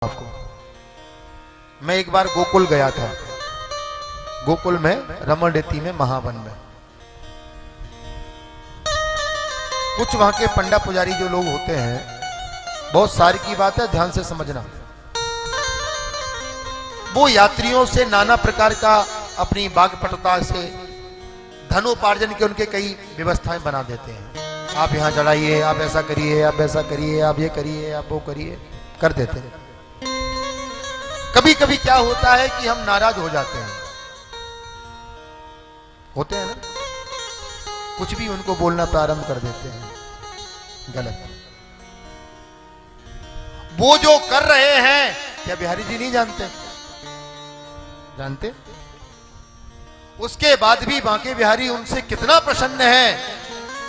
आपको। मैं एक बार गोकुल गया था, गोकुल में रमण रेती में महावन में कुछ वहां के पंडा पुजारी जो लोग होते हैं, बहुत सारी की बात है, ध्यान से समझना। वो यात्रियों से नाना प्रकार का अपनी वाक्पटुता से धनोपार्जन के उनके कई व्यवस्थाएं बना देते हैं। आप यहाँ चढ़ाइए, आप ऐसा करिए, आप ऐसा करिए, आप ये करिए, आप वो करिए, कर देते हैं। कभी कभी क्या होता है कि हम नाराज हो जाते हैं, होते हैं ना, कुछ भी उनको बोलना प्रारंभ कर देते हैं, गलत। वो जो कर रहे हैं क्या बिहारी जी नहीं जानते? जानते? उसके बाद भी बांके बिहारी उनसे कितना प्रसन्न है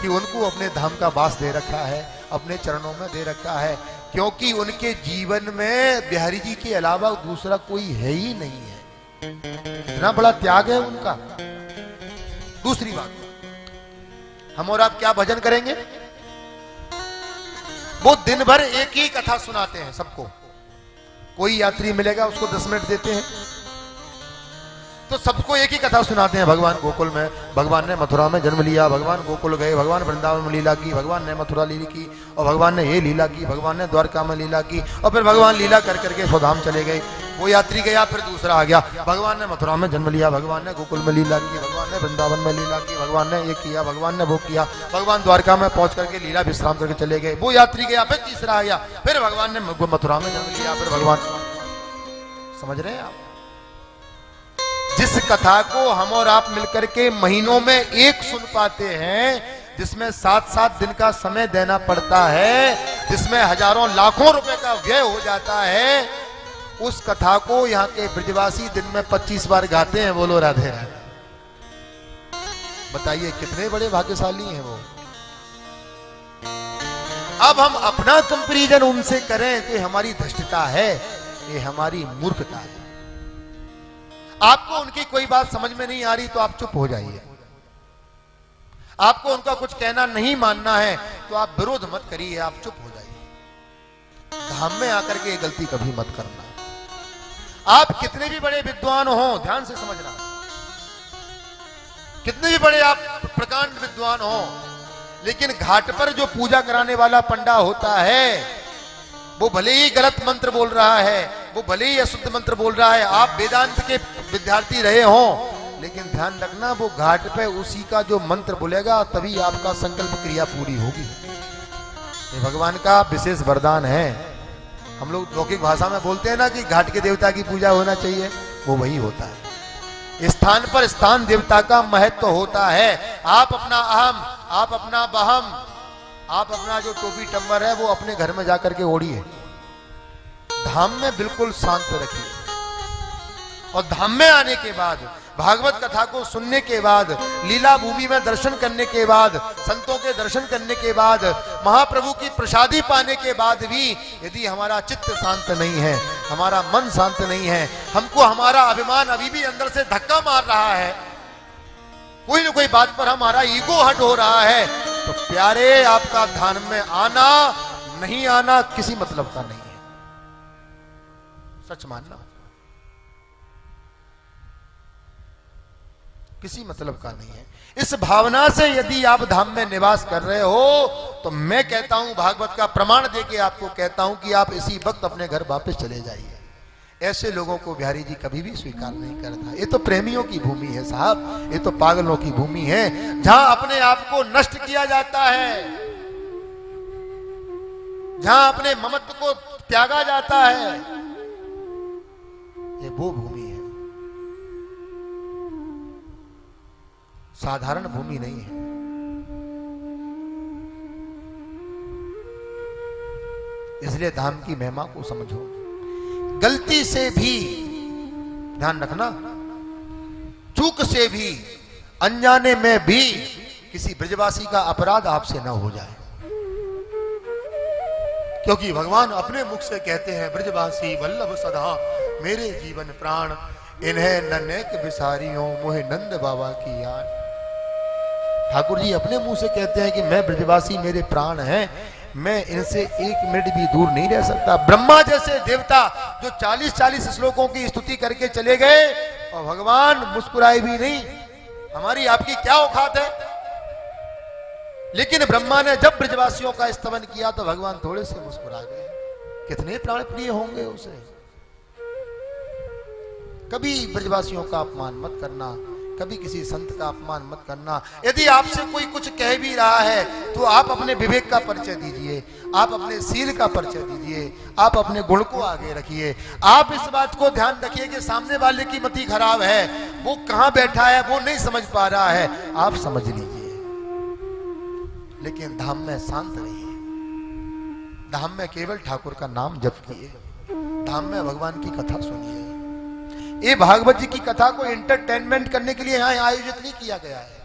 कि उनको अपने धाम का वास दे रखा है, अपने चरणों में दे रखा है, क्योंकि उनके जीवन में बिहारी जी के अलावा दूसरा कोई है ही नहीं है। इतना बड़ा त्याग है उनका। दूसरी बात, हम और आप क्या भजन करेंगे? वो दिन भर एक ही कथा सुनाते हैं सबको। कोई यात्री मिलेगा उसको 10 मिनट देते हैं तो सबको एक ही कथा सुनाते हैं। भगवान गोकुल में, भगवान ने मथुरा में जन्म लिया, भगवान गोकुल गए, भगवान वृंदावन में लीला की, भगवान ने मथुरा लीला की, और भगवान ने ये लीला की, भगवान ने द्वारका में लीला की, और फिर भगवान लीला कर करके स्वधाम चले गए। वो यात्री गया, फिर दूसरा आ गया, भगवान ने मथुरा में जन्म लिया, भगवान ने गोकुल में लीला की, भगवान ने वृंदावन में लीला की, भगवान ने ये किया, भगवान ने वो किया, भगवान द्वारका में पहुंच करके लीला विश्राम करके चले गए। वो यात्री गया, फिर तीसरा आ गया, फिर भगवान ने मथुरा में जन्म लिया, फिर भगवान। समझ रहे हैं आप? जिस कथा को हम और आप मिलकर के महीनों में एक सुन पाते हैं, जिसमें 7-7 दिन का समय देना पड़ता है, जिसमें हजारों लाखों रुपए का व्यय हो जाता है, उस कथा को यहाँ के ब्रजवासी दिन में 25 बार गाते हैं। बोलो राधे राधे। बताइए कितने बड़े भाग्यशाली हैं वो। अब हम अपना कंपैरिजन उनसे करें तो हमारी धृष्टता है, ये हमारी मूर्खता है। आपको उनकी कोई बात समझ में नहीं आ रही तो आप चुप हो जाइए। आपको उनका कुछ कहना नहीं मानना है तो आप विरोध मत करिए, आप चुप हो जाइए। धाम में आकर के ये गलती कभी मत करना। आप कितने भी बड़े विद्वान हो, ध्यान से समझना, कितने भी बड़े आप प्रकांड विद्वान हो, लेकिन घाट पर जो पूजा कराने वाला पंडा होता है, वो भले ही गलत मंत्र बोल रहा है, वो भले ही अशुद्ध मंत्र बोल रहा है, आप वेदांत के विद्यार्थी रहे हो, लेकिन ध्यान रखना वो घाट पे उसी का जो मंत्र बोलेगा तभी आपका संकल्प क्रिया पूरी होगी। ये भगवान का विशेष वरदान है। हम लोग लौकिक भाषा में बोलते हैं ना कि घाट के देवता की पूजा होना चाहिए, वो वही होता है। स्थान पर स्थान देवता का महत्व होता है। आप अपना अहम, आप अपना बहम, आप अपना जो टोपी टंबर है वो अपने घर में जाकर के ओढ़िए, धाम में बिल्कुल शांत रखिए, और धाम में आने के बाद, भागवत कथा को सुनने के बाद, लीला भूमि में दर्शन करने के बाद, संतों के दर्शन करने के बाद, महाप्रभु की प्रसादी पाने के बाद भी यदि हमारा चित्त शांत नहीं है, हमारा मन शांत नहीं है, हमको हमारा अभिमान अभी भी अंदर से धक्का मार रहा है, कोई ना कोई बात पर हमारा ईगो हट हो रहा है, तो प्यारे आपका ध्यान में आना नहीं आना किसी मतलब का नहीं है। सच मानना, किसी मतलब का नहीं है। इस भावना से यदि आप धाम में निवास कर रहे हो तो मैं कहता हूं, भागवत का प्रमाण देके आपको कहता हूं कि आप इसी वक्त अपने घर वापस चले जाइए। ऐसे लोगों को बिहारी जी कभी भी स्वीकार नहीं करता। ये तो प्रेमियों की भूमि है साहब, ये तो पागलों की भूमि है, जहां अपने आप को नष्ट किया जाता है, जहां अपने ममत्व को त्यागा जाता है, ये वो भूमि है, साधारण भूमि नहीं है। इसलिए धाम की महिमा को समझो। गलती से भी ध्यान रखना, चूक से भी, अनजाने में भी किसी ब्रजवासी का अपराध आपसे न हो जाए, क्योंकि भगवान अपने मुख से कहते हैं, ब्रजवासी वल्लभ सदा मेरे जीवन प्राण, इन्हें ननेक बिसारियों मोहे नंद बाबा की याद। ठाकुर जी अपने मुंह से कहते हैं कि मैं ब्रजवासी मेरे प्राण हैं, मैं इनसे एक मिनट भी दूर नहीं रह सकता। ब्रह्मा जैसे देवता जो 40-40 श्लोकों की स्तुति करके चले गए और भगवान मुस्कुराए भी नहीं। हमारी आपकी क्या औकात है। लेकिन ब्रह्मा ने जब ब्रजवासियों का स्तवन किया तो भगवान थोड़े से मुस्कुरा गए। कितने प्राण प्रिय होंगे उसे। कभी ब्रजवासियों का अपमान मत करना, कभी किसी संत का अपमान मत करना। यदि आपसे कोई कुछ कह भी रहा है तो आप अपने विवेक का परिचय दीजिए, आप अपने शील का परिचय दीजिए, आप अपने गुण को आगे रखिए। आप इस बात को ध्यान रखिए कि सामने वाले की मति खराब है, वो कहां बैठा है, वो नहीं समझ पा रहा है, आप समझ लीजिए। लेकिन धाम में शांत रहिए, धाम में केवल ठाकुर का नाम जप किए, धाम में भगवान की कथा सुनिए। ये भागवत जी की कथा को एंटरटेनमेंट करने के लिए यहां आयोजित नहीं किया गया है।